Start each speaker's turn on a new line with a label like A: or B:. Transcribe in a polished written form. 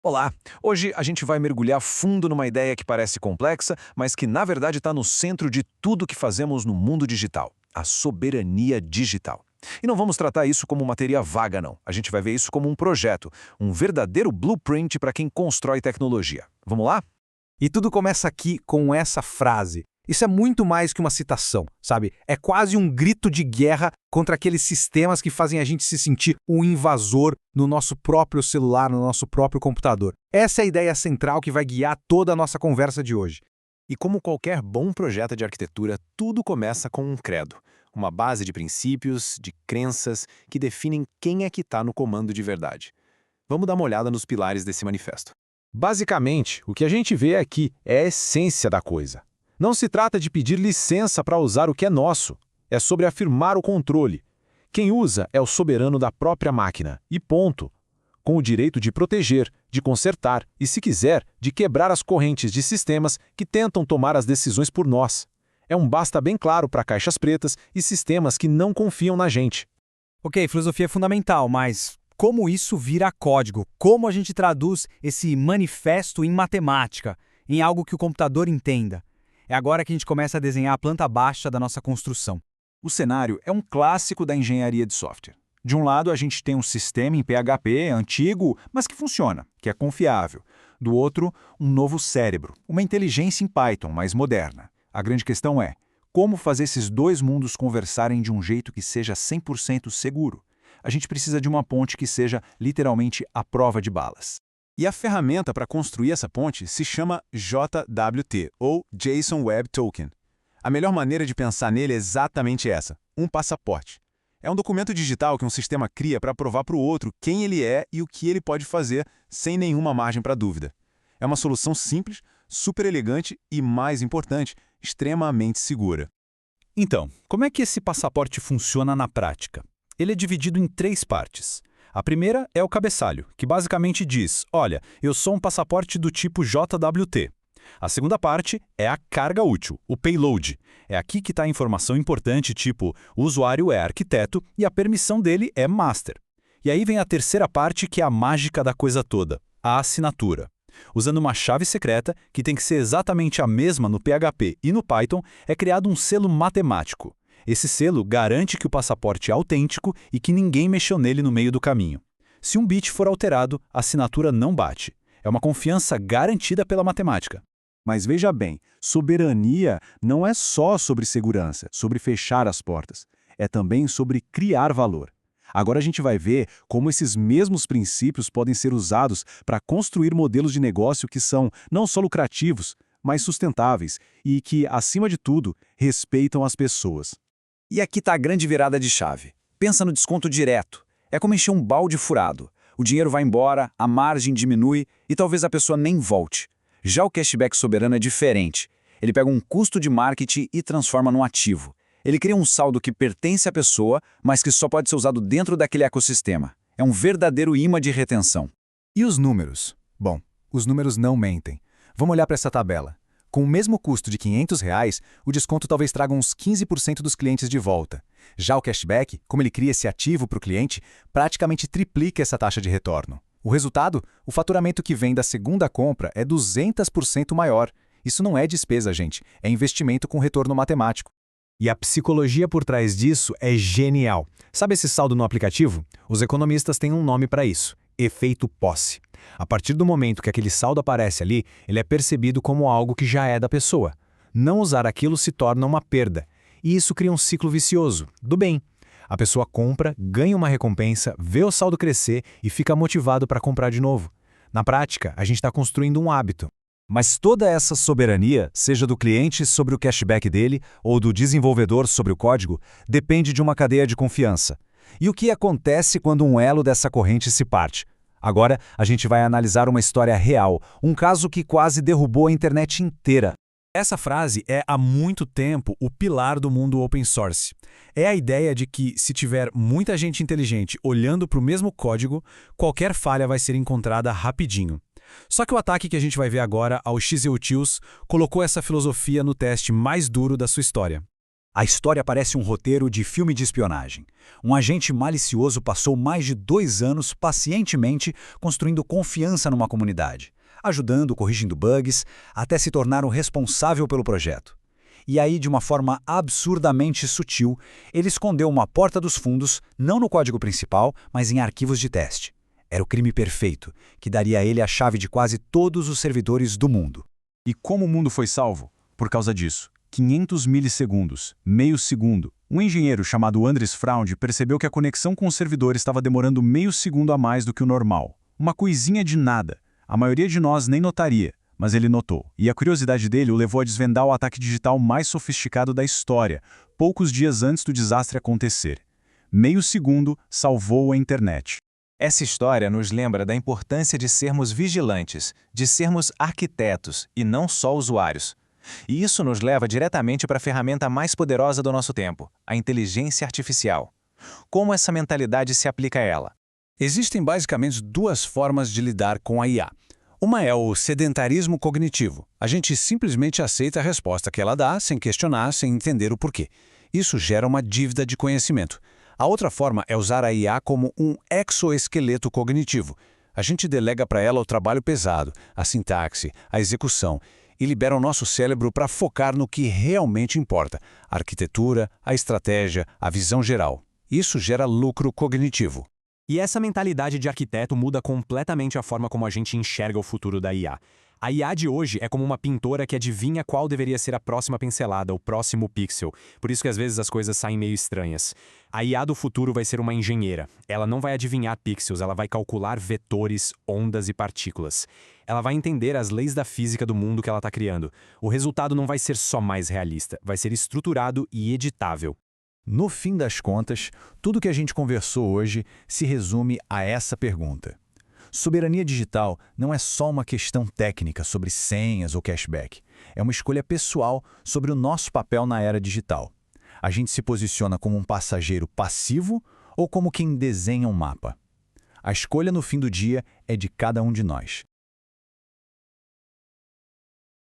A: Olá! Hoje a gente vai mergulhar fundo numa ideia que parece complexa, mas que na verdade está no centro de tudo que fazemos no mundo digital: a soberania digital. E não vamos tratar isso como matéria vaga, não. A gente vai ver isso como um projeto, um verdadeiro blueprint para quem constrói tecnologia. Vamos lá?
B: E tudo começa aqui com essa frase. Isso é muito mais que uma citação, sabe? É quase um grito de guerra contra aqueles sistemas que fazem a gente se sentir um invasor no nosso próprio celular, no nosso próprio computador. Essa é a ideia central que vai guiar toda a nossa conversa de hoje.
A: E como qualquer bom projeto de arquitetura, tudo começa com um credo. Uma base de princípios, de crenças, que definem quem é que está no comando de verdade. Vamos dar uma olhada nos pilares desse manifesto.
B: Basicamente, o que a gente vê aqui é a essência da coisa. Não se trata de pedir licença para usar o que é nosso. É sobre afirmar o controle. Quem usa é o soberano da própria máquina. E ponto. Com o direito de proteger, de consertar e, se quiser, de quebrar as correntes de sistemas que tentam tomar as decisões por nós. É um basta bem claro para caixas pretas e sistemas que não confiam na gente.
C: Ok, filosofia é fundamental, mas como isso vira código? Como a gente traduz esse manifesto em matemática, em algo que o computador entenda? É agora que a gente começa a desenhar a planta baixa da nossa construção.
A: O cenário é um clássico da engenharia de software. De um lado, a gente tem um sistema em PHP antigo, mas que funciona, que é confiável. Do outro, um novo cérebro, uma inteligência em Python mais moderna. A grande questão é, como fazer esses dois mundos conversarem de um jeito que seja 100% seguro? A gente precisa de uma ponte que seja literalmente à prova de balas. E a ferramenta para construir essa ponte se chama JWT, ou JSON Web Token. A melhor maneira de pensar nele é exatamente essa, um passaporte. É um documento digital que um sistema cria para provar para o outro quem ele é e o que ele pode fazer, sem nenhuma margem para dúvida. É uma solução simples, super elegante e, mais importante, extremamente segura.
D: Então, como é que esse passaporte funciona na prática? Ele é dividido em 3 partes. A primeira é o cabeçalho, que basicamente diz, olha, eu sou um passaporte do tipo JWT. A segunda parte é a carga útil, o payload. É aqui que está a informação importante, tipo, o usuário é arquiteto e a permissão dele é master. E aí vem a terceira parte, que é a mágica da coisa toda, a assinatura. Usando uma chave secreta, que tem que ser exatamente a mesma no PHP e no Python, é criado um selo matemático. Esse selo garante que o passaporte é autêntico e que ninguém mexeu nele no meio do caminho. Se um bit for alterado, a assinatura não bate. É uma confiança garantida pela matemática.
A: Mas veja bem, soberania não é só sobre segurança, sobre fechar as portas. É também sobre criar valor. Agora a gente vai ver como esses mesmos princípios podem ser usados para construir modelos de negócio que são não só lucrativos, mas sustentáveis e que, acima de tudo, respeitam as pessoas.
E: E aqui está a grande virada de chave. Pensa no desconto direto. É como encher um balde furado. O dinheiro vai embora, a margem diminui e talvez a pessoa nem volte. Já o cashback soberano é diferente. Ele pega um custo de marketing e transforma num ativo. Ele cria um saldo que pertence à pessoa, mas que só pode ser usado dentro daquele ecossistema. É um verdadeiro imã de retenção.
B: E os números? Bom, os números não mentem. Vamos olhar para essa tabela. Com o mesmo custo de R$ 500, o desconto talvez traga uns 15% dos clientes de volta. Já o cashback, como ele cria esse ativo para o cliente, praticamente triplica essa taxa de retorno. O resultado? O faturamento que vem da segunda compra é 200% maior. Isso não é despesa, gente, é investimento com retorno matemático.
D: E a psicologia por trás disso é genial. Sabe esse saldo no aplicativo? Os economistas têm um nome para isso: efeito posse. A partir do momento que aquele saldo aparece ali, ele é percebido como algo que já é da pessoa. Não usar aquilo se torna uma perda. E isso cria um ciclo vicioso, do bem. A pessoa compra, ganha uma recompensa, vê o saldo crescer e fica motivado para comprar de novo. Na prática, a gente está construindo um hábito.
A: Mas toda essa soberania, seja do cliente sobre o cashback dele ou do desenvolvedor sobre o código, depende de uma cadeia de confiança. E o que acontece quando um elo dessa corrente se parte? Agora, a gente vai analisar uma história real, um caso que quase derrubou a internet inteira.
D: Essa frase é, há muito tempo, o pilar do mundo open source. É a ideia de que, se tiver muita gente inteligente olhando para o mesmo código, qualquer falha vai ser encontrada rapidinho. Só que o ataque que a gente vai ver agora ao XEUTILS colocou essa filosofia no teste mais duro da sua história.
A: A história parece um roteiro de filme de espionagem. Um agente malicioso passou mais de 2 anos pacientemente construindo confiança numa comunidade, ajudando, corrigindo bugs, até se tornar o responsável pelo projeto. E aí, de uma forma absurdamente sutil, ele escondeu uma porta dos fundos, não no código principal, mas em arquivos de teste. Era o crime perfeito, que daria a ele a chave de quase todos os servidores do mundo.
B: E como o mundo foi salvo? Por causa disso. 500 milissegundos, meio segundo. Um engenheiro chamado Andres Freund percebeu que a conexão com o servidor estava demorando meio segundo a mais do que o normal. Uma coisinha de nada. A maioria de nós nem notaria, mas ele notou. E a curiosidade dele o levou a desvendar o ataque digital mais sofisticado da história, poucos dias antes do desastre acontecer. Meio segundo salvou a internet.
F: Essa história nos lembra da importância de sermos vigilantes, de sermos arquitetos e não só usuários. E isso nos leva diretamente para a ferramenta mais poderosa do nosso tempo, a inteligência artificial. Como essa mentalidade se aplica a ela?
D: Existem basicamente 2 formas de lidar com a IA. Uma é o sedentarismo cognitivo. A gente simplesmente aceita a resposta que ela dá, sem questionar, sem entender o porquê. Isso gera uma dívida de conhecimento. A outra forma é usar a IA como um exoesqueleto cognitivo. A gente delega para ela o trabalho pesado, a sintaxe, a execução, e libera o nosso cérebro para focar no que realmente importa, a arquitetura, a estratégia, a visão geral. Isso gera lucro cognitivo.
G: E essa mentalidade de arquiteto muda completamente a forma como a gente enxerga o futuro da IA. A IA de hoje é como uma pintora que adivinha qual deveria ser a próxima pincelada, o próximo pixel. Por isso que às vezes as coisas saem meio estranhas. A IA do futuro vai ser uma engenheira. Ela não vai adivinhar pixels, ela vai calcular vetores, ondas e partículas. Ela vai entender as leis da física do mundo que ela está criando. O resultado não vai ser só mais realista, vai ser estruturado e editável.
A: No fim das contas, tudo que a gente conversou hoje se resume a essa pergunta. Soberania digital não é só uma questão técnica sobre senhas ou cashback. É uma escolha pessoal sobre o nosso papel na era digital. A gente se posiciona como um passageiro passivo ou como quem desenha um mapa. A escolha no fim do dia é de cada um de nós.